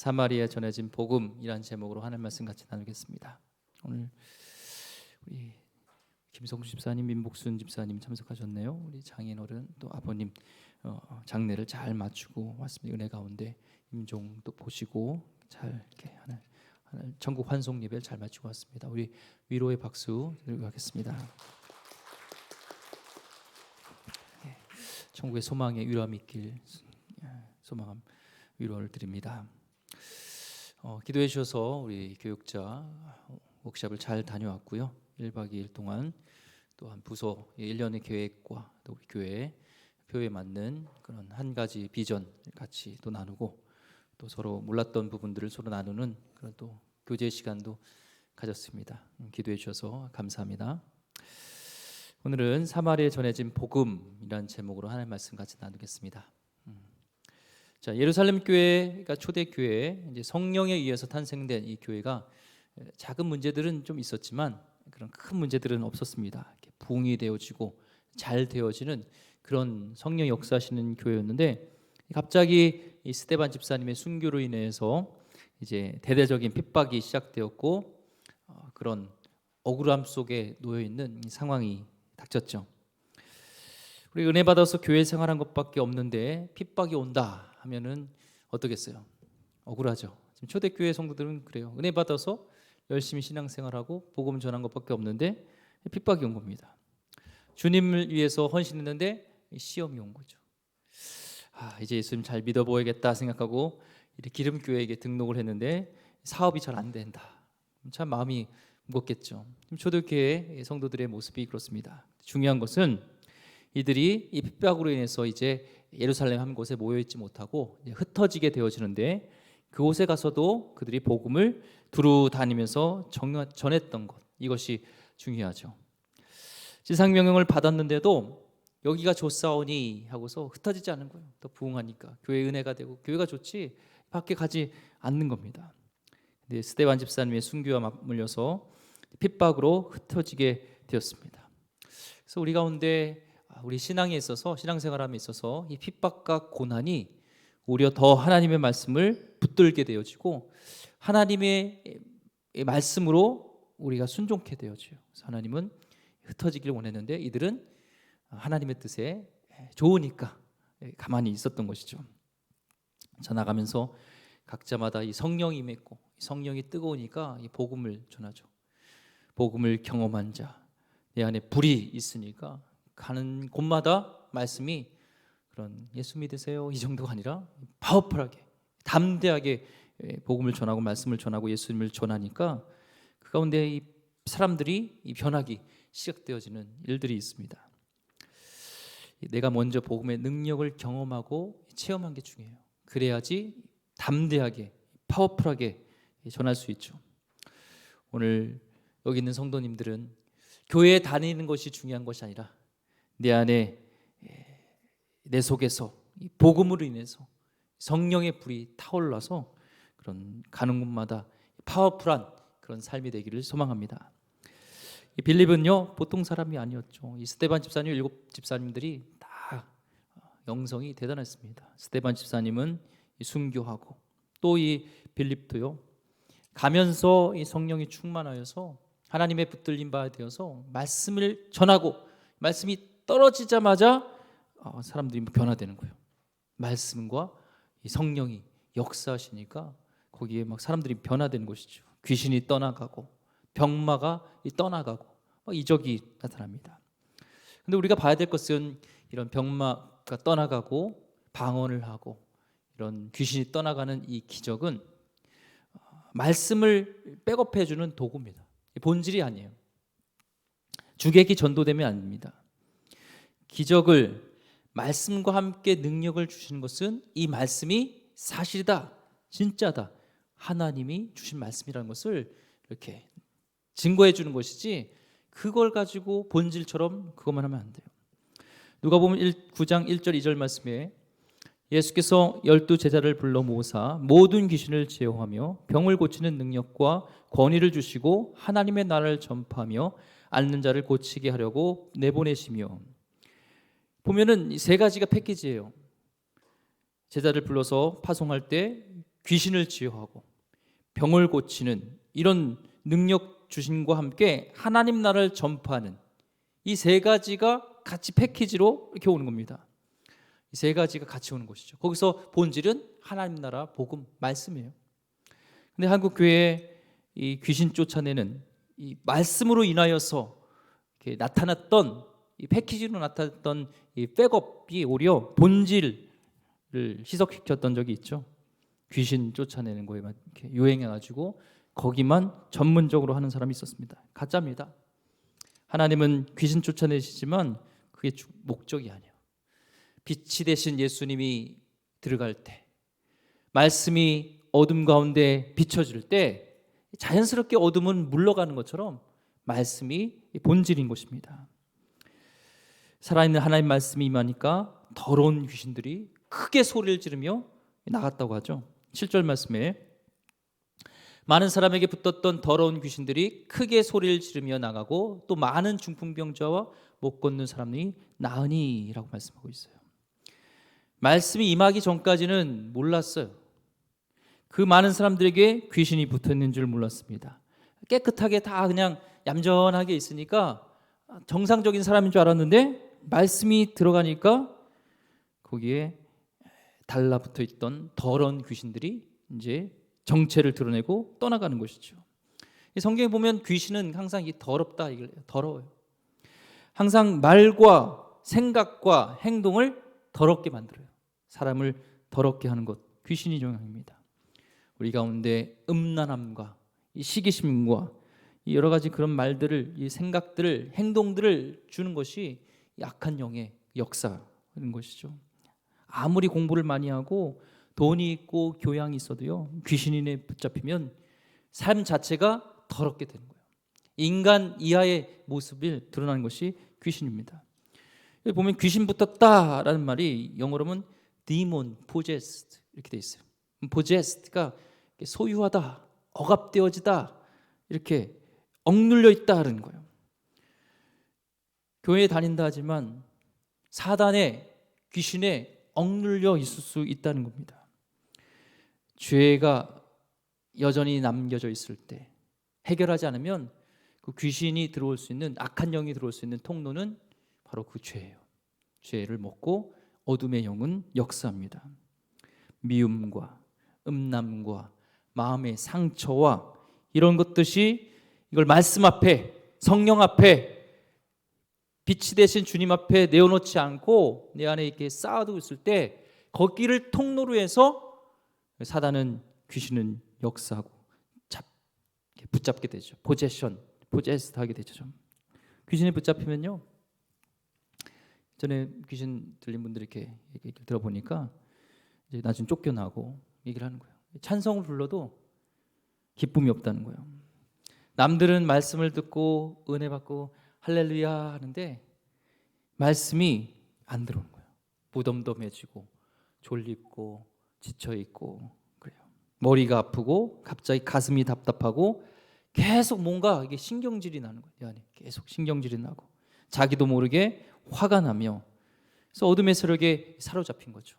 사마리아에 전해진 복음이라는 제목으로 하나님 말씀 같이 나누겠습니다. 오늘 우리 김성수 집사님, 민복순 집사님 참석하셨네요. 우리 장인어른 또 아버님 장례를 잘 마치고 왔습니다. 은혜 가운데 임종도 보시고 잘 이렇게 하늘 천국 환송 예배를 잘 마치고 왔습니다. 우리 위로의 박수 드리고 하겠습니다. 천국의 소망에 위로함이 있길 소망함 위로를 드립니다. 기도해 주셔서 우리 교육자 워크숍을 잘 다녀왔고요. 1박 2일 동안 또한 부서 1년의 계획과 또 우리 교회 표에 맞는 그런 한 가지 비전 같이 또 나누고 또 서로 몰랐던 부분들을 서로 나누는 그런 또 교제 시간도 가졌습니다. 기도해 주셔서 감사합니다. 오늘은 사마리아에 전해진 복음이라는 제목으로 하나님 말씀 같이 나누겠습니다. 자, 예루살렘 교회가 초대 교회, 이제 성령에 의해서 탄생된 이 교회가 작은 문제들은 좀 있었지만 그런 큰 문제들은 없었습니다. 이렇게 부흥이 되어지고 잘 되어지는 그런 성령 역사하시는 교회였는데 갑자기 이 스데반 집사님의 순교로 인해서 이제 대대적인 핍박이 시작되었고 그런 억울함 속에 놓여 있는 상황이 닥쳤죠. 우리 은혜 받아서 교회 생활한 것밖에 없는데 핍박이 온다 하면은 어떠겠어요? 억울하죠. 지금 초대교회 성도들은 그래요. 은혜 받아서 열심히 신앙생활하고 복음 전한 것밖에 없는데 핍박이 온 겁니다. 주님을 위해서 헌신했는데 시험이 온 거죠. 이제 예수님 잘 믿어보야겠다 생각하고 기름교회에게 등록을 했는데 사업이 잘 안 된다. 참 마음이 무겁겠죠. 초대교회 성도들의 모습이 그렇습니다. 중요한 것은 이들이 이 핍박으로 인해서 이제 예루살렘 한 곳에 모여 있지 못하고 흩어지게 되어지는데 그곳에 가서도 그들이 복음을 두루 다니면서 전했던 것, 이것이 중요하죠. 지상 명령을 받았는데도 여기가 좋사오니 하고서 흩어지지 않는 거예요. 더 부흥하니까 교회 은혜가 되고 교회가 좋지 밖에 가지 않는 겁니다. 근데 스데반 집사님의 순교와 맞물려서 핍박으로 흩어지게 되었습니다. 그래서 우리 가운데 우리 신앙에 있어서 신앙생활함에 있어서 이 핍박과 고난이 오히려 더 하나님의 말씀을 붙들게 되어지고 하나님의 말씀으로 우리가 순종케 되어져요. 그래서 하나님은 흩어지기를 원했는데 이들은 하나님의 뜻에 좋으니까 가만히 있었던 것이죠. 자, 나가면서 각자마다 이 성령이 임했고 성령이 뜨거우니까 이 복음을 전하죠. 복음을 경험한 자, 내 안에 불이 있으니까 가는 곳마다 말씀이 그런 예수 믿으세요 이 정도가 아니라 파워풀하게 담대하게 복음을 전하고 말씀을 전하고 예수님을 전하니까 그 가운데 이 사람들이 이 변하기 시작되어지는 일들이 있습니다. 내가 먼저 복음의 능력을 경험하고 체험한 게 중요해요. 그래야지 담대하게 파워풀하게 전할 수 있죠. 오늘 여기 있는 성도님들은 교회에 다니는 것이 중요한 것이 아니라 내 안에 내 속에서 이 복음으로 인해서 성령의 불이 타올라서 그런 가는 곳마다 파워풀한 그런 삶이 되기를 소망합니다. 이 빌립은요 보통 사람이 아니었죠. 이 스데반 집사님 7 집사님들이 다 영성이 대단했습니다. 스데반 집사님은 순교하고 또 이 빌립도요 가면서 이 성령이 충만하여서 하나님의 붙들림 바 되어서 말씀을 전하고 말씀이 떨어지자마자 사람들이 변화되는 거예요. 말씀과 이 성령이 역사하시니까 거기에 막 사람들이 변화되는 것이죠. 귀신이 떠나가고 병마가 떠나가고 이적이 나타납니다. 그런데 우리가 봐야 될 것은 이런 병마가 떠나가고 방언을 하고 이런 귀신이 떠나가는 이 기적은 말씀을 백업해 주는 도구입니다. 본질이 아니에요. 주객이 전도되면 안 됩니다. 기적을 말씀과 함께 능력을 주시는 것은 이 말씀이 사실이다, 진짜다, 하나님이 주신 말씀이라는 것을 이렇게 증거해 주는 것이지 그걸 가지고 본질처럼 그것만 하면 안 돼요. 누가복음 9장 1절 2절 말씀에 예수께서 12 제자를 불러 모으사 모든 귀신을 제어하며 병을 고치는 능력과 권위를 주시고 하나님의 나라를 전파하며 앓는 자를 고치게 하려고 내보내시며 보면은 세 가지가 패키지예요. 제자를 불러서 파송할 때 귀신을 치유하고 병을 고치는 이런 능력 주신과 함께 하나님 나라를 전파하는 이 세 가지가 같이 패키지로 이렇게 오는 겁니다. 이 세 가지가 같이 오는 것이죠. 거기서 본질은 하나님 나라 복음 말씀이에요. 근데 한국 교회에 이 귀신 쫓아내는 이 말씀으로 인하여서 이렇게 나타났던 이 패키지로 나타났던 이 백업이 오히려 본질을 희석시켰던 적이 있죠. 귀신 쫓아내는 거에 이렇게 유행해가지고 거기만 전문적으로 하는 사람이 있었습니다. 가짜입니다. 하나님은 귀신 쫓아내시지만 그게 목적이 아니에요. 빛이 되신 예수님이 들어갈 때, 말씀이 어둠 가운데 비춰질 때 자연스럽게 어둠은 물러가는 것처럼 말씀이 본질인 것입니다. 살아있는 하나님 말씀이 임하니까 더러운 귀신들이 크게 소리를 지르며 나갔다고 하죠. 7절 말씀에 많은 사람에게 붙었던 더러운 귀신들이 크게 소리를 지르며 나가고 또 많은 중풍병자와 못 걷는 사람이 나으니 라고 말씀하고 있어요. 말씀이 임하기 전까지는 몰랐어요. 그 많은 사람들에게 귀신이 붙어있는 줄 몰랐습니다. 깨끗하게 다 그냥 얌전하게 있으니까 정상적인 사람인 줄 알았는데 말씀이 들어가니까 거기에 달라붙어 있던 더러운 귀신들이 이제 정체를 드러내고 떠나가는 것이죠. 성경에 보면 귀신은 항상 이 더럽다 이걸 더러워요. 항상 말과 생각과 행동을 더럽게 만들어요. 사람을 더럽게 하는 것 귀신이 영향입니다. 우리 가운데 음란함과 이 시기심과 이 여러 가지 그런 말들을 이 생각들을 행동들을 주는 것이 악한 영의 역사인 것이죠. 아무리 공부를 많이 하고 돈이 있고 교양이 있어도요 귀신에 붙잡히면 삶 자체가 더럽게 되는 거예요. 인간 이하의 모습을 드러나는 것이 귀신입니다. 여기 보면 귀신 붙었다라는 말이 영어로는 demon possessed 이렇게 돼 있어요. possessed가 소유하다, 억압되어지다, 이렇게 억눌려 있다는 거예요. 교회에 다닌다 하지만 사단의 귀신에 억눌려 있을 수 있다는 겁니다. 죄가 여전히 남겨져 있을 때 해결하지 않으면 그 귀신이 들어올 수 있는 악한 영이 들어올 수 있는 통로는 바로 그 죄예요. 죄를 먹고 어둠의 영은 역사합니다. 미움과 음란과 마음의 상처와 이런 것들이 이걸 말씀 앞에 성령 앞에 빛이 되신 주님 앞에 내어놓지 않고 내 안에 이렇게 쌓아두고 있을 때 거기를 통로로 해서 사단은 귀신은 역사하고 붙잡게 되죠. 포제스트 하게 되죠. 귀신에 붙잡히면요. 전에 귀신 들린 분들 이렇게 들어보니까 이제 나중에 쫓겨나고 얘기를 하는 거예요. 찬송을 불러도 기쁨이 없다는 거예요. 남들은 말씀을 듣고 은혜 받고 할렐루야 하는데 말씀이 안 들어오는 거예요. 무덤덤해지고 졸립고 지쳐있고 그래요. 머리가 아프고 갑자기 가슴이 답답하고 계속 뭔가 이게 신경질이 나는 거예요. 이 안에 계속 신경질이 나고 자기도 모르게 화가 나며 그래서 어둠의 세력에 사로잡힌 거죠.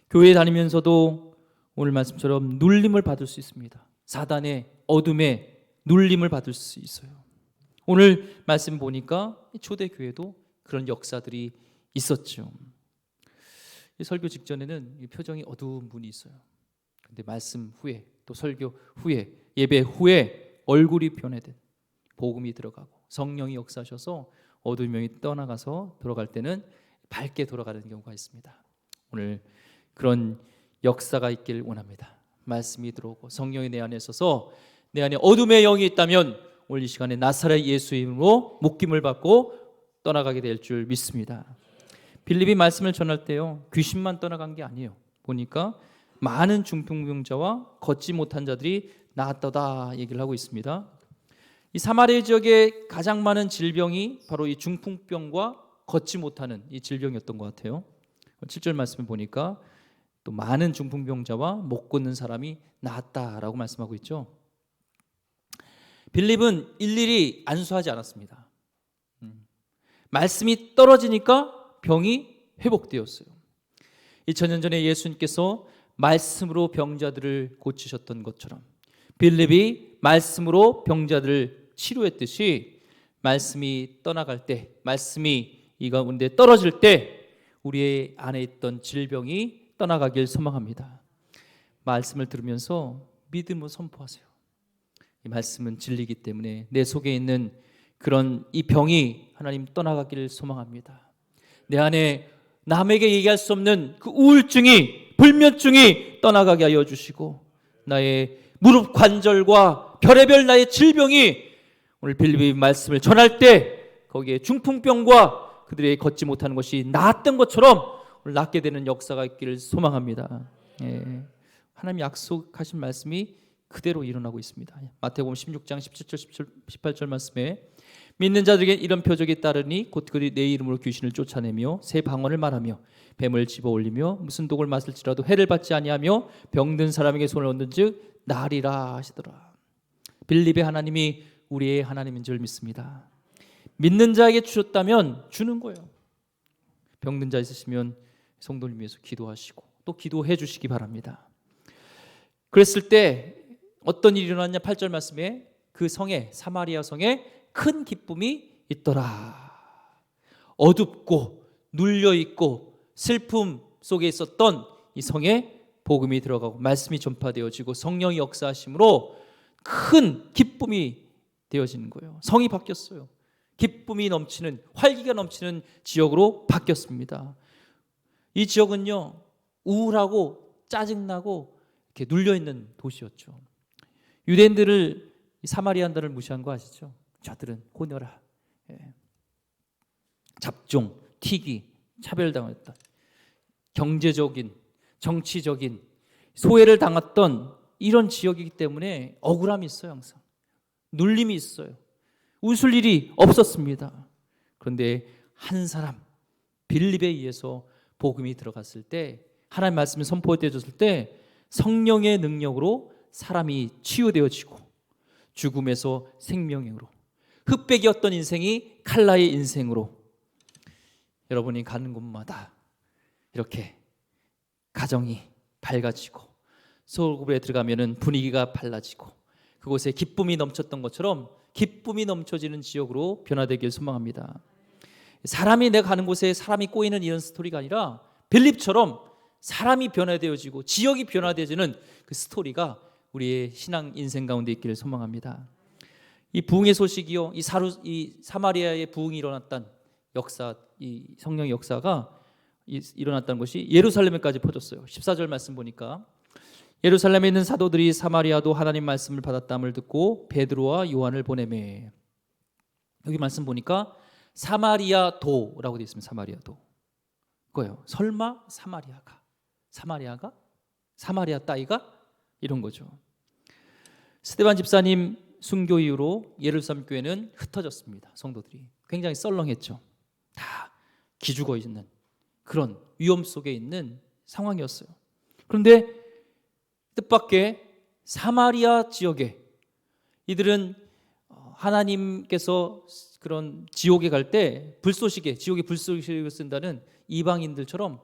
교회에 다니면서도 오늘 말씀처럼 눌림을 받을 수 있습니다. 사단의 어둠에 눌림을 받을 수 있어요. 오늘 말씀 보니까 초대교회도 그런 역사들이 있었죠. 설교 직전에는 표정이 어두운 분이 있어요. 근데 말씀 후에 또 설교 후에 예배 후에 얼굴이 변해된 복음이 들어가고 성령이 역사하셔서 어둠이 떠나가서 돌아갈 때는 밝게 돌아가는 경우가 있습니다. 오늘 그런 역사가 있길 원합니다. 말씀이 들어오고 성령이 내 안에 있어서 내 안에 어둠의 영이 있다면 오늘 이 시간에 나사렛 예수 이름으로 묶임을 받고 떠나가게 될 줄 믿습니다. 빌립이 말씀을 전할 때요 귀신만 떠나간 게 아니에요. 보니까 많은 중풍병자와 걷지 못한 자들이 나았다다 얘기를 하고 있습니다. 이 사마리아 지역에 가장 많은 질병이 바로 이 중풍병과 걷지 못하는 이 질병이었던 것 같아요. 7절 말씀을 보니까 또 많은 중풍병자와 못 걷는 사람이 나았다라고 말씀하고 있죠. 빌립은 일일이 안수하지 않았습니다. 말씀이 떨어지니까 병이 회복되었어요. 2000년 전에 예수님께서 말씀으로 병자들을 고치셨던 것처럼 빌립이 말씀으로 병자들을 치료했듯이 말씀이 떠나갈 때, 말씀이 이 가운데 떨어질 때 우리의 안에 있던 질병이 떠나가길 소망합니다. 말씀을 들으면서 믿음으로 선포하세요. 이 말씀은 진리이기 때문에 내 속에 있는 그런 이 병이 하나님 떠나가기를 소망합니다. 내 안에 남에게 얘기할 수 없는 그 우울증이, 불면증이 떠나가게 하여 주시고, 나의 무릎 관절과 별의별 나의 질병이 오늘 빌립의 말씀을 전할 때 거기에 중풍병과 그들의 걷지 못하는 것이 나았던 것처럼 오늘 낫게 되는 역사가 있기를 소망합니다. 예. 하나님 약속하신 말씀이 그대로 일어나고 있습니다. 마태복음 16장 17절 18절 말씀에 믿는 자들에게 이런 표적이 따르니 곧 그들이 내 이름으로 귀신을 쫓아내며 새 방언을 말하며 뱀을 집어올리며 무슨 독을 마실지라도 해를 받지 아니하며 병든 사람에게 손을 얹은즉 나으리라 하시더라. 빌립의 하나님이 우리의 하나님인 줄 믿습니다. 믿는 자에게 주셨다면 주는 거예요. 병든 자 있으시면 성도님 위해서 기도하시고 또 기도해 주시기 바랍니다. 그랬을 때 어떤 일이 일어났냐? 8절 말씀에 그 성에, 사마리아 성에 큰 기쁨이 있더라. 어둡고 눌려있고 슬픔 속에 있었던 이 성에 복음이 들어가고 말씀이 전파되어지고 성령이 역사하심으로 큰 기쁨이 되어지는 거예요. 성이 바뀌었어요. 기쁨이 넘치는, 활기가 넘치는 지역으로 바뀌었습니다. 이 지역은요, 우울하고 짜증나고 이렇게 눌려있는 도시였죠. 유대인들을, 사마리아인들을 무시한 거 아시죠? 저들은 혼혈아, 잡종, 튀기, 차별당했던, 경제적인, 정치적인 소외를 당했던 이런 지역이기 때문에 억울함이 있어요. 항상 눌림이 있어요. 웃을 일이 없었습니다. 그런데 한 사람, 빌립에 의해서 복음이 들어갔을 때, 하나님의 말씀이 선포되어졌을 때 성령의 능력으로 사람이 치유되어지고 죽음에서 생명으로, 흑백이었던 인생이 칼라의 인생으로, 여러분이 가는 곳마다 이렇게 가정이 밝아지고 서울구에 들어가면은 분위기가 달라지고 그곳에 기쁨이 넘쳤던 것처럼 기쁨이 넘쳐지는 지역으로 변화되길 소망합니다. 사람이 내가 가는 곳에 사람이 꼬이는 이런 스토리가 아니라 빌립처럼 사람이 변화되어지고 지역이 변화되어지는 그 스토리가 우리의 신앙 인생 가운데 있기를 소망합니다. 이 부흥의 소식이요, 이 사마리아의 부흥이 일어났던 역사, 이 성령의 역사가 일어났다는 것이 예루살렘에까지 퍼졌어요. 14절 말씀 보니까 예루살렘에 있는 사도들이 사마리아도 하나님 말씀을 받았다함을 듣고 베드로와 요한을 보내매. 여기 말씀 보니까 사마리아도라고 되어 있습니다. 사마리아도. 그거예요. 설마 사마리아가? 사마리아 따위가? 이런 거죠. 스데반 집사님 순교 이후로 예루살렘 교회는 흩어졌습니다. 성도들이 굉장히 썰렁했죠. 다 기죽어 있는 그런 위험 속에 있는 상황이었어요. 그런데 뜻밖의 사마리아 지역에 이들은 하나님께서 그런 지옥에 갈 때 불쏘시개, 지옥의 불쏘시개를 쓴다는 이방인들처럼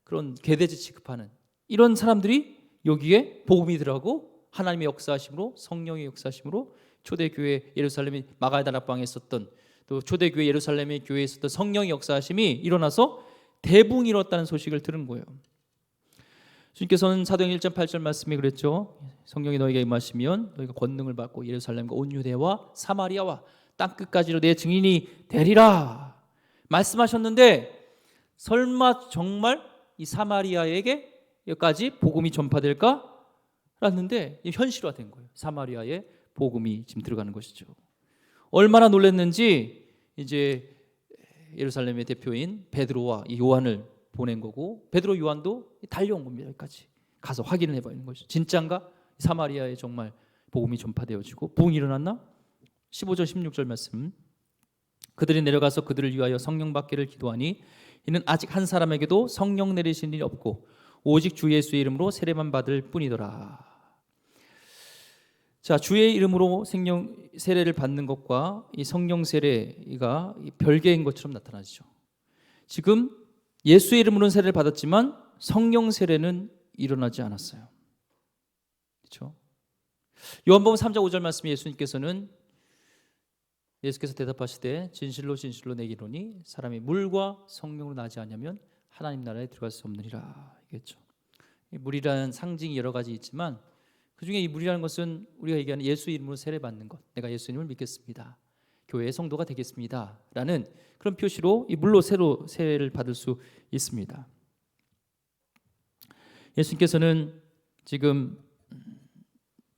그런 개돼지 취급하는 이런 사람들이 여기에 복음이 들어가고 하나님의 역사하심으로, 성령의 역사하심으로 초대교회 예루살렘이 마가의 다락방에 있었던, 또 초대교회 예루살렘의 교회에 있었던 성령의 역사하심이 일어나서 대붕이 일어났다는 소식을 들은 거예요. 주님께서는 사도행 1장 8절 말씀에 그랬죠. 성령이 너희에게 임하시면 너희가 권능을 받고 예루살렘과 온 유대와 사마리아와 땅끝까지로 내 증인이 되리라 말씀하셨는데, 설마 정말 이 사마리아에게까지 복음이 전파될까? 라는데 현실화된 거예요. 사마리아에 복음이 지금 들어가는 것이죠. 얼마나 놀랐는지 이제 예루살렘의 대표인 베드로와 요한을 보낸 거고, 베드로 요한도 달려온 겁니다. 여기까지 가서 확인을 해보는 것이죠. 진짜인가? 사마리아에 정말 복음이 전파되어지고 부흥이 일어났나? 15절 16절 말씀, 그들이 내려가서 그들을 위하여 성령 받기를 기도하니 이는 아직 한 사람에게도 성령 내리신 일이 없고 오직 주 예수의 이름으로 세례만 받을 뿐이더라. 자, 주의 이름으로 세례를 받는 것과 이 성령 세례가 별개인 것처럼 나타나죠. 지금 예수의 이름으로는 세례를 받았지만 성령 세례는 일어나지 않았어요. 그렇죠? 요한복음 3장 5절 말씀에 예수께서 대답하시되 진실로 진실로 내게 이르노니 사람이 물과 성령으로 나지 않으면 하나님 나라에 들어갈 수 없느니라. 이겠죠. 물이라는 상징이 여러 가지 있지만 그중에 이 물이라는 것은 우리가 얘기하는 예수 이름으로 세례받는 것, 내가 예수님을 믿겠습니다, 교회의 성도가 되겠습니다 라는 그런 표시로 이 물로 세례를 받을 수 있습니다. 예수님께서는 지금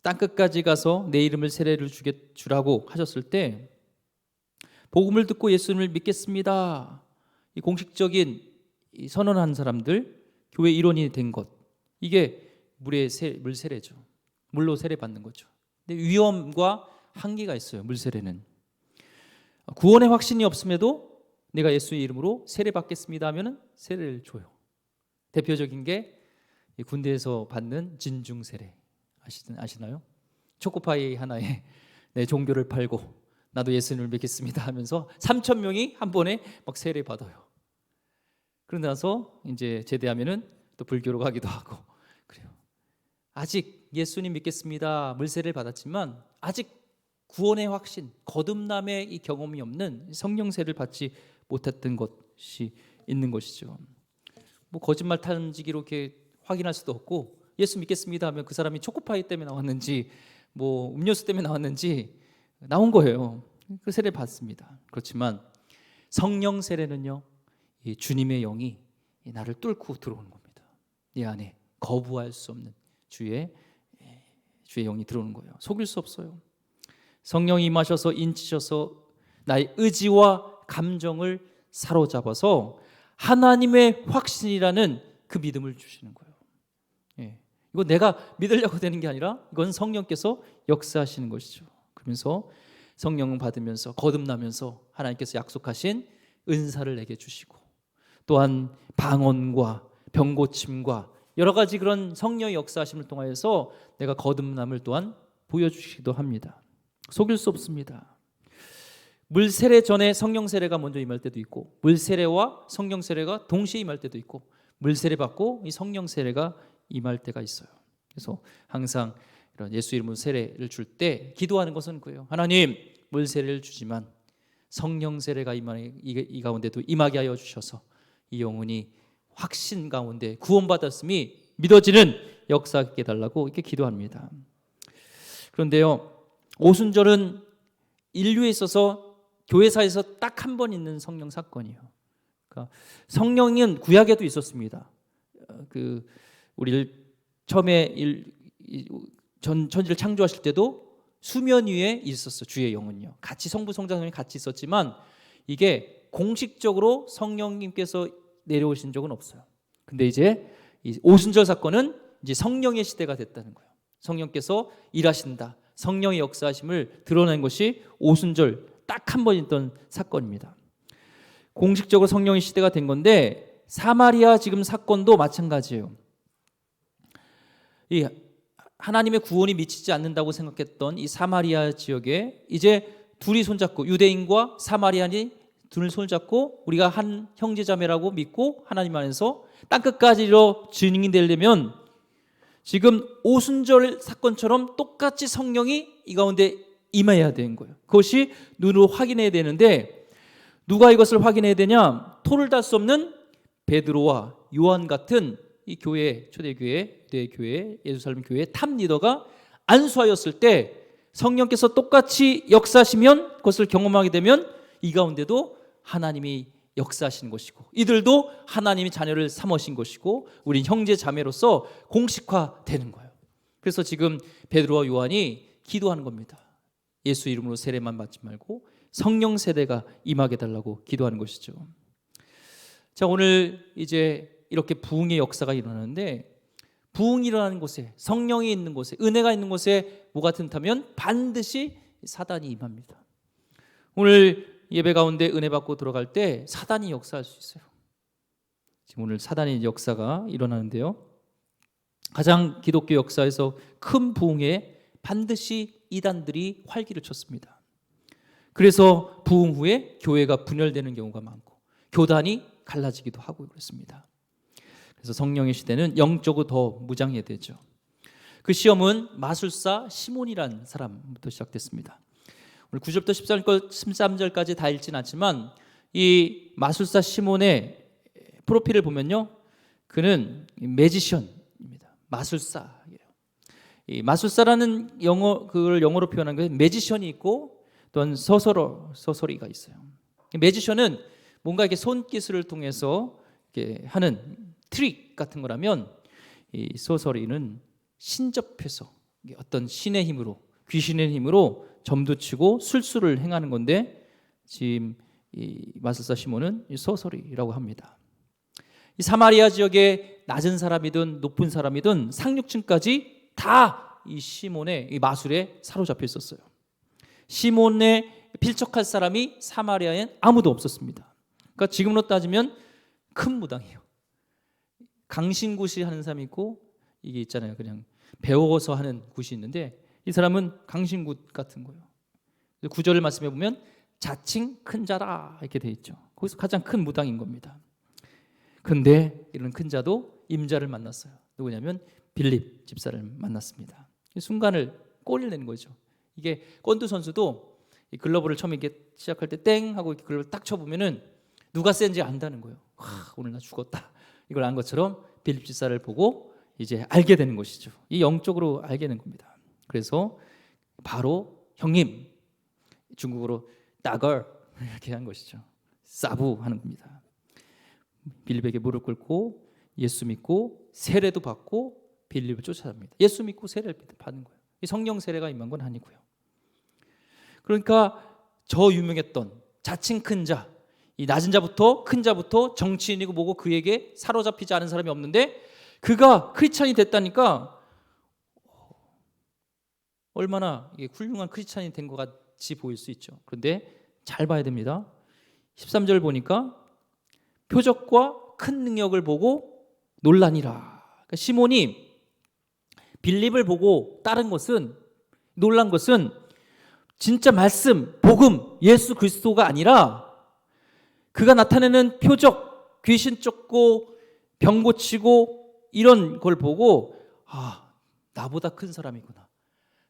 땅끝까지 가서 내 이름을 세례를 주라고 하셨을 때 복음을 듣고 예수님을 믿겠습니다, 이 공식적인 이 선언한 사람들, 교회 일원이 된 것, 이게 물 세례죠. 물로 세례 받는 거죠. 근데 위험과 한계가 있어요. 물 세례는 구원의 확신이 없음에도 내가 예수의 이름으로 세례 받겠습니다 하면은 세례를 줘요. 대표적인 게 군대에서 받는 진중 세례 아시나요? 초코파이 하나에 내 종교를 팔고 나도 예수님을 믿겠습니다 하면서 3,000명이 한 번에 막 세례 받아요. 그러고 나서 이제 제대하면은 또 불교로 가기도 하고 그래요. 아직 예수님 믿겠습니다 물세례를 받았지만 아직 구원의 확신, 거듭남의 이 경험이 없는 성령세를 받지 못했던 것이 있는 것이죠. 뭐 거짓말 탐지기로 이렇게 확인할 수도 없고 예수 믿겠습니다 하면 그 사람이 초코파이 때문에 나왔는지 뭐 음료수 때문에 나왔는지 나온 거예요. 그 세례를 받습니다. 그렇지만 성령 세례는요, 이 주님의 영이 나를 뚫고 들어오는 겁니다. 이 안에 거부할 수 없는 주의 영이 들어오는 거예요. 속일 수 없어요. 성령이 임하셔서 인치셔서 나의 의지와 감정을 사로잡아서 하나님의 확신이라는 그 믿음을 주시는 거예요. 이거 내가 믿으려고 되는 게 아니라 이건 성령께서 역사하시는 것이죠. 그러면서 성령을 받으면서 거듭나면서 하나님께서 약속하신 은사를 내게 주시고 또한 방언과 병고침과 여러 가지 그런 성령의 역사하심을 통하여서 내가 거듭남을 또한 보여주시기도 합니다. 속일 수 없습니다. 물 세례 전에 성령 세례가 먼저 임할 때도 있고 물 세례와 성령 세례가 동시에 임할 때도 있고 물 세례 받고 이 성령 세례가 임할 때가 있어요. 그래서 항상 이런 예수 이름으로 세례를 줄 때 기도하는 것은 그예요. 하나님, 물 세례를 주지만 성령 세례가 이 가운데도 임하게 하여 주셔서 이 영혼이 확신 가운데 구원받았음이 믿어지는 역사하게 해달라고 이렇게 기도합니다. 그런데요, 오순절은 인류에 있어서 교회사에서 딱 한 번 있는 성령 사건이에요. 그러니까 성령은 구약에도 있었습니다. 우리를 처음에 천지를 창조하실 때도 수면 위에 있었어. 주의 영은요. 같이 성부 성자성령이 같이 있었지만 이게 공식적으로 성령님께서 내려오신 적은 없어요. 근데 이제 이 오순절 사건은 이제 성령의 시대가 됐다는 거예요. 성령께서 일하신다, 성령의 역사하심을 드러낸 것이 오순절 딱 한 번 있던 사건입니다. 공식적으로 성령의 시대가 된 건데 사마리아 지금 사건도 마찬가지예요. 이 하나님의 구원이 미치지 않는다고 생각했던 이 사마리아 지역에 이제 둘이 손잡고 유대인과 사마리아인이 둘을 손잡고 우리가 한 형제자매라고 믿고 하나님 안에서 땅끝까지로 증인이 되려면 지금 오순절 사건처럼 똑같이 성령이 이 가운데 임해야 되는 거예요. 그것이 눈으로 확인해야 되는데 누가 이것을 확인해야 되냐? 토를 달 수 없는 베드로와 요한 같은 이 교회, 초대교회, 유대교회, 예루살렘 교회 탑 리더가 안수하였을 때 성령께서 똑같이 역사하시면 그것을 경험하게 되면 이 가운데도 하나님이 역사하시는 것이고 이들도 하나님이 자녀를 삼으신 것이고 우린 형제 자매로서 공식화되는 거예요. 그래서 지금 베드로와 요한이 기도하는 겁니다. 예수 이름으로 세례만 받지 말고 성령 세례가 임하게 달라고 기도하는 것이죠. 자, 오늘 이제 이렇게 부흥의 역사가 일어나는데 부흥이 일어나는 곳에 성령이 있는 곳에 은혜가 있는 곳에 뭐가 튼다면 반드시 사단이 임합니다. 오늘 예배 가운데 은혜 받고 들어갈 때 사단이 역사할 수 있어요. 지금 오늘 사단의 역사가 일어나는데요. 가장 기독교 역사에서 큰 부흥에 반드시 이단들이 활기를 쳤습니다. 그래서 부흥 후에 교회가 분열되는 경우가 많고 교단이 갈라지기도 하고 그렇습니다. 그래서 성령의 시대는 영적으로 더 무장해야 되죠. 그 시험은 마술사 시몬이란 사람부터 시작됐습니다. 오늘 9절부터 13절까지 다 읽진 않지만 이 마술사 시몬의 프로필을 보면요, 그는 매지션입니다. 마술사예요. 이 마술사라는 그걸 영어로 표현한 게 매지션이 있고 또한 서서리가 있어요. 매지션은 뭔가 이렇게 손기술을 통해서 이렇게 하는 트릭 같은 거라면, 이 서서리는 신접해서 어떤 신의 힘으로, 귀신의 힘으로 점도치고 술수를 행하는 건데, 지금 이 마술사 시몬은 이 서서리라고 합니다. 이 사마리아 지역의 낮은 사람이든 높은 사람이든 상류층까지 다 이 시몬의 이 마술에 사로잡혀 있었어요. 시몬에 필적할 사람이 사마리아엔 아무도 없었습니다. 그러니까 지금으로 따지면 큰 무당이에요. 강신굿이 하는 사람이 있고, 이게 있잖아요, 그냥 배워서 하는 굿이 있는데, 이 사람은 강신굿 같은 거예요. 9절 말씀해 보면 자칭 큰 자라 이렇게 돼 있죠. 거기서 가장 큰 무당인 겁니다. 그런데 이런 큰 자도 임자를 만났어요. 누구냐면 빌립 집사를 만났습니다. 이 순간을 골을 내는 거죠. 이게 권투 선수도 이 글러브를 처음에 이렇게 시작할 때 땡 하고 이렇게 글러브를 딱 쳐보면은 누가 센지 안다는 거예요. 오늘 나 죽었다, 이걸 안 것처럼 빌립 집사를 보고 이제 알게 되는 것이죠. 이 영적으로 알게 된 겁니다. 그래서 바로 형님, 중국어로 따걸 이렇게 한 것이죠. 사부 하는 겁니다. 빌립에게 무릎 꿇고 예수 믿고 세례도 받고 빌립을 쫓아갑니다. 예수 믿고 세례를 받는 거예요. 이 성령 세례가 임한 건 아니고요. 그러니까 저 유명했던 자칭 큰 자, 이 낮은 자부터 큰 자부터 정치인이고 뭐고 그에게 사로잡히지 않은 사람이 없는데, 그가 크리스찬이 됐다니까 얼마나 훌륭한 크리스찬이 된 것 같이 보일 수 있죠. 그런데 잘 봐야 됩니다. 13절 보니까 표적과 큰 능력을 보고 놀라니라. 그러니까 시몬이 빌립을 보고 따른 것은, 놀란 것은 진짜 말씀, 복음, 예수 그리스도가 아니라 그가 나타내는 표적, 귀신 쫓고 병 고치고 이런 걸 보고, 나보다 큰 사람이구나.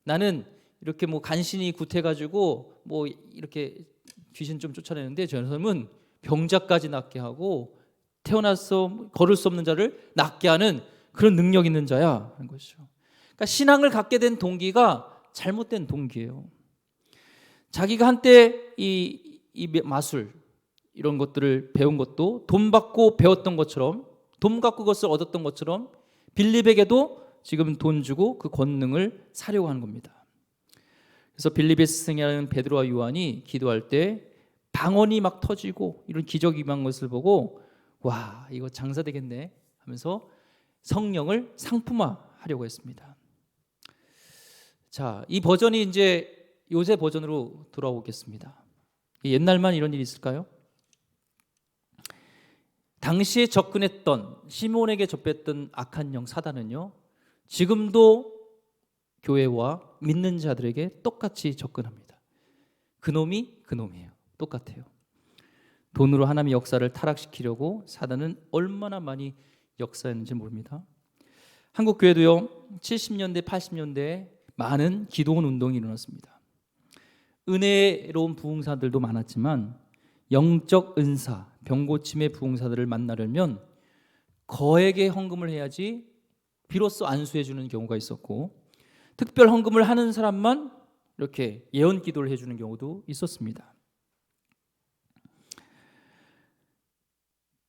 나는 이렇게 뭐 간신히 굿해가지고 뭐 이렇게 귀신 좀 쫓아내는데, 저 사람은 병자까지 낫게 하고 태어나서 걸을 수 없는 자를 낫게 하는 그런 능력 있는 자야 하는 것이죠. 그러니까 신앙을 갖게 된 동기가 잘못된 동기예요. 자기가 한때 이 마술 이런 것들을 배운 것도 돈 받고 배웠던 것처럼, 돈 갖고 그것을 얻었던 것처럼 빌립에게도 지금 돈 주고 그 권능을 사려고 하는 겁니다. 그래서 빌립의 스승이라는 베드로와 요한이 기도할 때 방언이 막 터지고 이런 기적이 임한 것을 보고, 와, 이거 장사 되겠네 하면서 성령을 상품화하려고 했습니다. 자, 이 버전이 이제 요새 버전으로 돌아오겠습니다. 옛날만 이런 일이 있을까요? 당시에 접근했던, 시몬에게 접했던 악한 영 사단은요, 지금도 교회와 믿는 자들에게 똑같이 접근합니다. 그놈이 그놈이에요. 똑같아요. 돈으로 하나님의 역사를 타락시키려고 사단은 얼마나 많이 역사했는지 모릅니다. 한국 교회도요, 70년대 80년대에 많은 기도원 운동이 일어났습니다. 은혜로운 부흥사들도 많았지만 영적 은사, 병고침의 부흥사들을 만나려면 거액의 헌금을 해야지 비로소 안수해 주는 경우가 있었고, 특별 헌금을 하는 사람만 이렇게 예언 기도를 해주는 경우도 있었습니다.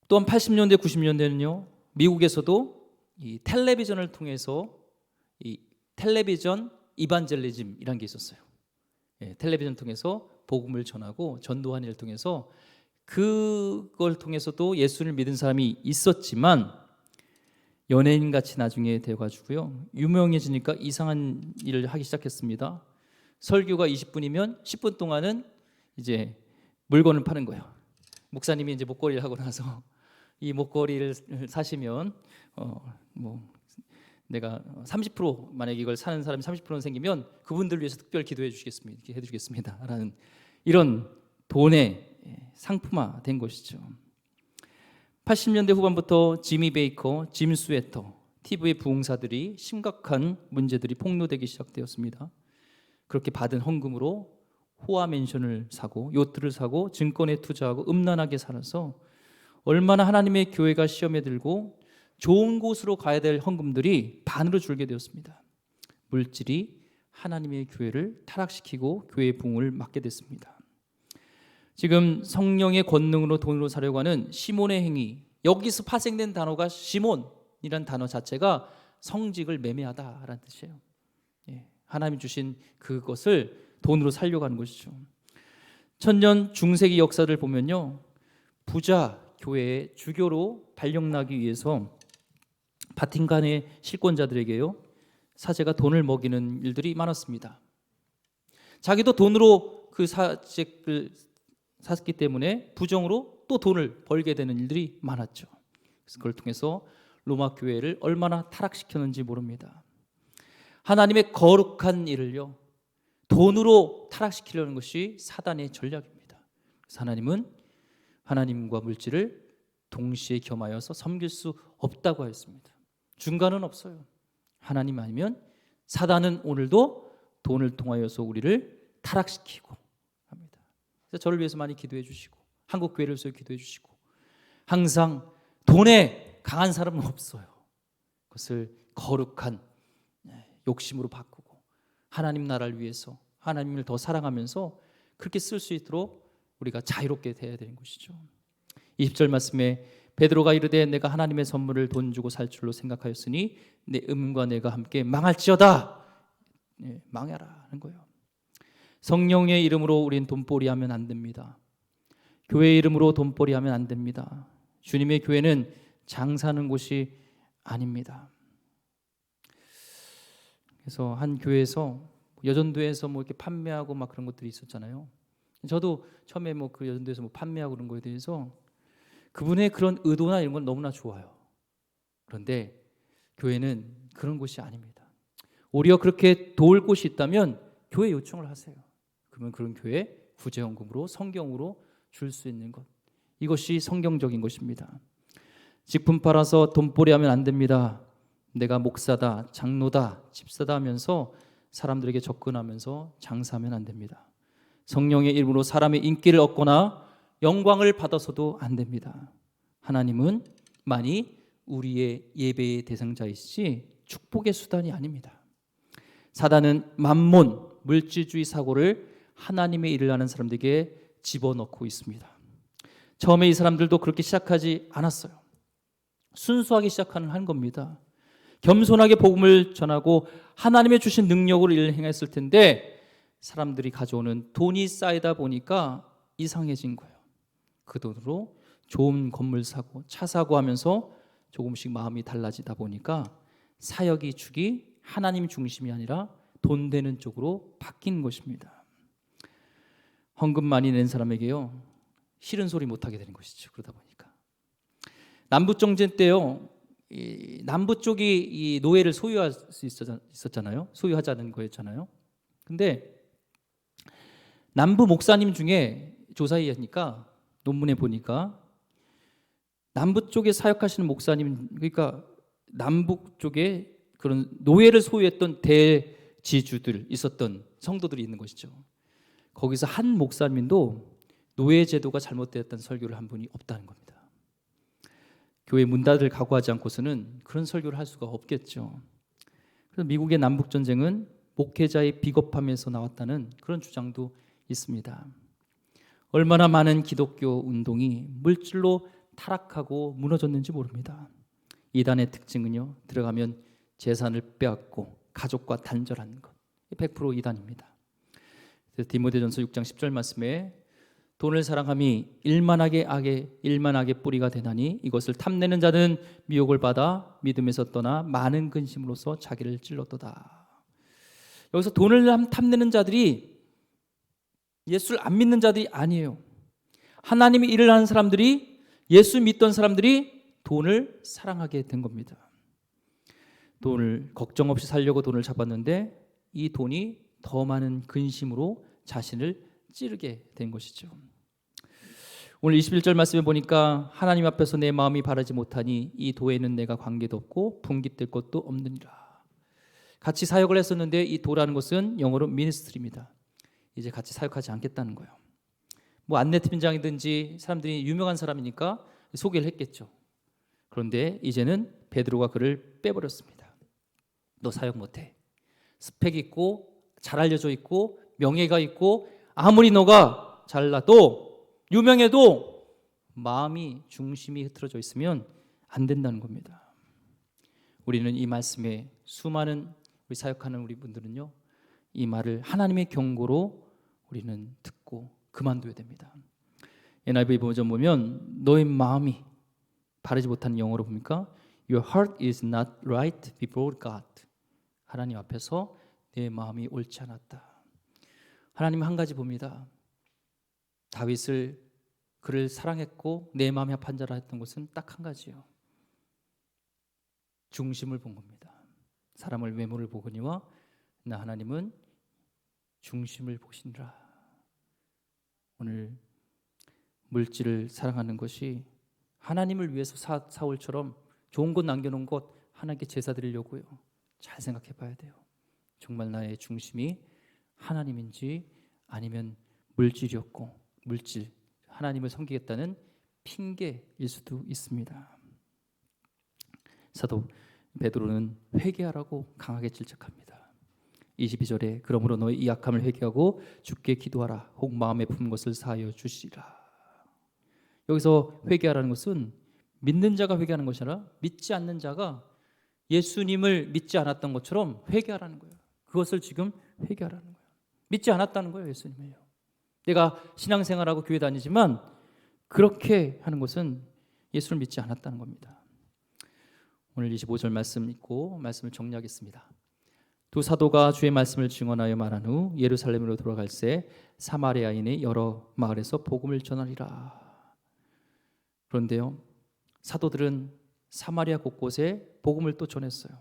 또한 80년대 90년대는요, 미국에서도 이 텔레비전을 통해서 이 텔레비전 이반젤리즘이라는 게 있었어요. 텔레비전 통해서 복음을 전하고 전도하는 일을 통해서, 그걸 통해서도 예수를 믿은 사람이 있었지만 연예인같이 나중에 돼가지고요, 유명해지니까 이상한 일을 하기 시작했습니다. 설교가 20분이면 10분 동안은 이제 물건을 파는 거예요. 목사님이 이제 목걸이를 하고 나서 이 목걸이를 사시면 뭐 내가 30% 만약에 이걸 사는 사람이 30% 생기면 그분들 위해서 특별 기도해 주시겠습니다. 이렇게 해드리겠습니다. 라는 이런 돈의 상품화된 것이죠. 80년대 후반부터 지미 베이커, 짐 스웨터, TV의 부흥사들이 심각한 문제들이 폭로되기 시작되었습니다. 그렇게 받은 헌금으로 호화 맨션을 사고 요트를 사고 증권에 투자하고 음란하게 살아서 얼마나 하나님의 교회가 시험에 들고 좋은 곳으로 가야 될 헌금들이 반으로 줄게 되었습니다. 물질이 하나님의 교회를 타락시키고 교회의 부흥을 막게 됐습니다. 지금 성령의 권능으로 돈으로 사려고 하는 시몬의 행위, 여기서 파생된 단어가 시몬이라는 단어 자체가 성직을 매매하다라는 뜻이에요. 하나님이 주신 그것을 돈으로 살려고 하는 것이죠. 천년 중세기 역사를 보면요, 부자 교회의 주교로 발령나기 위해서 바티칸의 실권자들에게요, 사제가 돈을 먹이는 일들이 많았습니다. 자기도 돈으로 그 사직을 샀기 때문에 부정으로 또 돈을 벌게 되는 일들이 많았죠. 그래서 그걸 통해서 로마 교회를 얼마나 타락시켰는지 모릅니다. 하나님의 거룩한 일을요, 돈으로 타락시키려는 것이 사단의 전략입니다. 그래서 하나님은 하나님과 물질을 동시에 겸하여서 섬길 수 없다고 하였습니다. 중간은 없어요. 하나님 아니면 사단은 오늘도 돈을 통하여서 우리를 타락시키고 합니다. 그래서 저를 위해서 많이 기도해 주시고 한국 교회를 위해서 기도해 주시고, 항상 돈에 강한 사람은 없어요. 그것을 거룩한 욕심으로 바꾸고 하나님 나라를 위해서 하나님을 더 사랑하면서 그렇게 쓸 수 있도록 우리가 자유롭게 되어야 되는 것이죠. 20절 말씀에 베드로가 이르되 내가 하나님의 선물을 돈 주고 살 줄로 생각하였으니 내 음과 내가 함께 망할지어다. 망해라 하는 거예요. 성령의 이름으로 우리는 돈벌이 하면 안 됩니다. 교회의 이름으로 돈벌이 하면 안 됩니다. 주님의 교회는 장사하는 곳이 아닙니다. 그래서 한 교회에서 여전도에서 뭐 이렇게 판매하고 막 그런 것들이 있었잖아요. 저도 처음에 뭐 그 여전도에서 뭐 판매하고 그런 거에 대해서 그분의 그런 의도나 이런 건 너무나 좋아요. 그런데 교회는 그런 곳이 아닙니다. 오히려 그렇게 도울 곳이 있다면 교회 요청을 하세요. 그러면 그런 교회 구제헌금으로 성경으로 줄 수 있는 것, 이것이 성경적인 것입니다. 직분 팔아서 돈벌이 하면 안 됩니다. 내가 목사다, 장로다, 집사다 하면서 사람들에게 접근하면서 장사하면 안 됩니다. 성령의 이름으로 사람의 인기를 얻거나 영광을 받아서도 안 됩니다. 하나님은 만이 우리의 예배의 대상자이시지 축복의 수단이 아닙니다. 사단은 만몬, 물질주의 사고를 하나님의 일을 하는 사람들에게 집어넣고 있습니다. 처음에 이 사람들도 그렇게 시작하지 않았어요. 순수하게 시작하는 겁니다. 겸손하게 복음을 전하고 하나님의 주신 능력으로 일을 행했을 텐데 사람들이 가져오는 돈이 쌓이다 보니까 이상해진 거예요. 그 돈으로 좋은 건물 사고 차 사고 하면서 조금씩 마음이 달라지다 보니까 사역이 축이 하나님 중심이 아니라 돈 되는 쪽으로 바뀐 것입니다. 헌금 많이 낸 사람에게요, 싫은 소리 못하게 되는 것이죠. 그러다 보니까 남북정전 때요, 이 남부 쪽이 이 노예를 소유할 수 있었잖아요. 소유하자는 거였잖아요. 근데 남부 목사님 중에 조사에 하니까 논문에 보니까 남부 쪽에 사역하시는 목사님, 그러니까 남북 쪽에 그런 노예를 소유했던 대지주들 있었던 성도들이 있는 것이죠. 거기서 한 목사님도 노예 제도가 잘못되었다는 설교를 한 분이 없다는 겁니다. 교회 문 닫을 각오하지 않고서는 그런 설교를 할 수가 없겠죠. 그래서 미국의 남북 전쟁은 목회자의 비겁함에서 나왔다는 그런 주장도 있습니다. 얼마나 많은 기독교 운동이 물질로 타락하고 무너졌는지 모릅니다. 이단의 특징은요, 들어가면 재산을 빼앗고 가족과 단절하는 것, 100% 이단입니다. 디모데전서 6장 10절 말씀에 돈을 사랑함이 일만하게 악의 뿌리가 되나니 이것을 탐내는 자는 미혹을 받아 믿음에서 떠나 많은 근심으로써 자기를 찔렀도다. 여기서 돈을 탐내는 자들이 예수를 안 믿는 자들이 아니에요. 하나님의 일을 하는 사람들이, 예수 믿던 사람들이 돈을 사랑하게 된 겁니다. 돈을 걱정 없이 살려고 돈을 잡았는데 이 돈이 더 많은 근심으로 자신을 찌르게 된 것이죠. 오늘 21절 말씀에 보니까 하나님 앞에서 내 마음이 바르지 못하니 이 도에는 내가 관계도 없고 분깃될 것도 없느니라. 같이 사역을 했었는데 이 도라는 것은 영어로 미니스트리입니다. 이제 같이 사역하지 않겠다는 거예요. 뭐 안내 팀장이든지 사람들이 유명한 사람이니까 소개를 했겠죠. 그런데 이제는 베드로가 그를 빼버렸습니다. 너 사역 못해. 스펙 있고 잘 알려져 있고 명예가 있고 아무리 너가 잘나도 유명해도 마음이 중심이 흐트러져 있으면 안 된다는 겁니다. 우리는 이 말씀에 수많은 우리 사역하는 우리 분들은요, 이 말을 하나님의 경고로 우리는 듣고 그만둬야 됩니다. NIV 버전 보면 너의 마음이 바르지 못한 영어로 보니까 Your heart is not right before God. 하나님 앞에서 내 마음이 옳지 않았다. 하나님은 한 가지 봅니다. 다윗을 그를 사랑했고 내 마음이 합한 자라 했던 것은 딱 한 가지예요. 중심을 본 겁니다. 사람을 외모를 보거니와 나 하나님은 중심을 보시니라. 오늘 물질을 사랑하는 것이 하나님을 위해서 사울처럼 좋은 것 남겨놓은 것 하나님께 제사 드리려고요. 잘 생각해 봐야 돼요. 정말 나의 중심이 하나님인지 아니면 물질이었고 물질, 하나님을 섬기겠다는 핑계일 수도 있습니다. 사도 베드로는 회개하라고 강하게 질책합니다. 22절에 그러므로 너의 이 악함을 회개하고 주께 기도하라. 혹 마음에 품은 것을 사하여 주시리라. 여기서 회개하라는 것은 믿는 자가 회개하는 것이 아니라 믿지 않는 자가 예수님을 믿지 않았던 것처럼 회개하라는 거예요. 그것을 지금 회개하라는 거예요. 믿지 않았다는 거예요. 예수님을요. 내가 신앙생활하고 교회 다니지만 그렇게 하는 것은 예수를 믿지 않았다는 겁니다. 오늘 25절 말씀 읽고 말씀을 정리하겠습니다. 두 사도가 주의 말씀을 증언하여 말한 후 예루살렘으로 돌아갈새 사마리아인의 여러 마을에서 복음을 전하리라. 그런데요, 사도들은 사마리아 곳곳에 복음을 또 전했어요.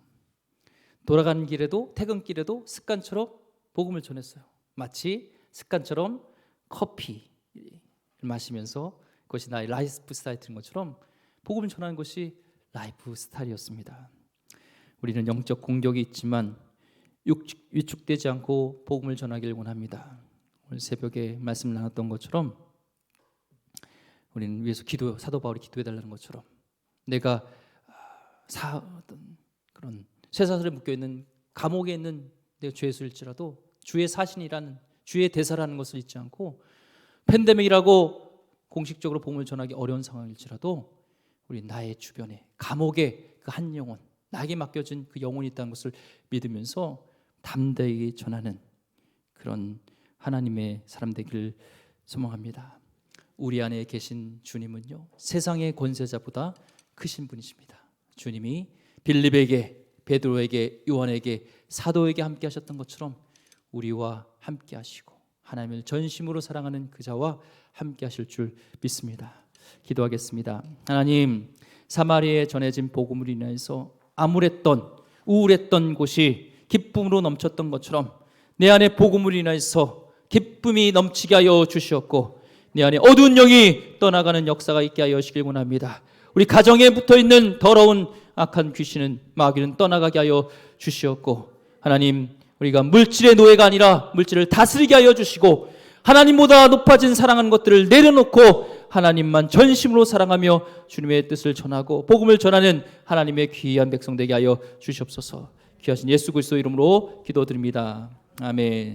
돌아가는 길에도 퇴근길에도 습관처럼 복음을 전했어요. 마치 습관처럼 커피를 마시면서 그것이 나의 라이프 스타일인 것처럼 복음을 전하는 것이 라이프 스타일이었습니다. 우리는 영적 공격이 있지만 위축되지 않고 복음을 전하기를 원합니다. 오늘 새벽에 말씀 나눴던 것처럼 우리는 위에서 사도 바울이 기도해달라는 것처럼 내가 어떤 그런 쇠사슬에 묶여있는 감옥에 있는 내 죄수일지라도 주의 사신이라는 주의 대사라는 것을 잊지 않고 팬데믹이라고 공식적으로 복음을 전하기 어려운 상황일지라도 우리 나의 주변에 감옥에 그 한 영혼 나에게 맡겨진 그 영혼이 있다는 것을 믿으면서 담대히 전하는 그런 하나님의 사람 되기를 소망합니다. 우리 안에 계신 주님은요, 세상의 권세자보다 크신 분이십니다. 주님이 빌립에게, 베드로에게, 요한에게, 사도에게 함께 하셨던 것처럼 우리와 함께 하시고 하나님을 전심으로 사랑하는 그 자와 함께 하실 줄 믿습니다. 기도하겠습니다. 하나님, 사마리아에 전해진 복음으로 인해서 암울했던 우울했던 곳이 기쁨으로 넘쳤던 것처럼 내 안에 복음으로 인해서 기쁨이 넘치게 하여 주시었고 내 안에 어두운 영이 떠나가는 역사가 있게 하여 주시길 원합니다. 우리 가정에 붙어있는 더러운 악한 귀신은 마귀는 떠나가게 하여 주시었고 하나님, 우리가 물질의 노예가 아니라 물질을 다스리게 하여 주시고 하나님보다 높아진 사랑하는 것들을 내려놓고 하나님만 전심으로 사랑하며 주님의 뜻을 전하고 복음을 전하는 하나님의 귀한 백성 되게 하여 주시옵소서. 귀하신 예수 그리스도 이름으로 기도드립니다. 아멘.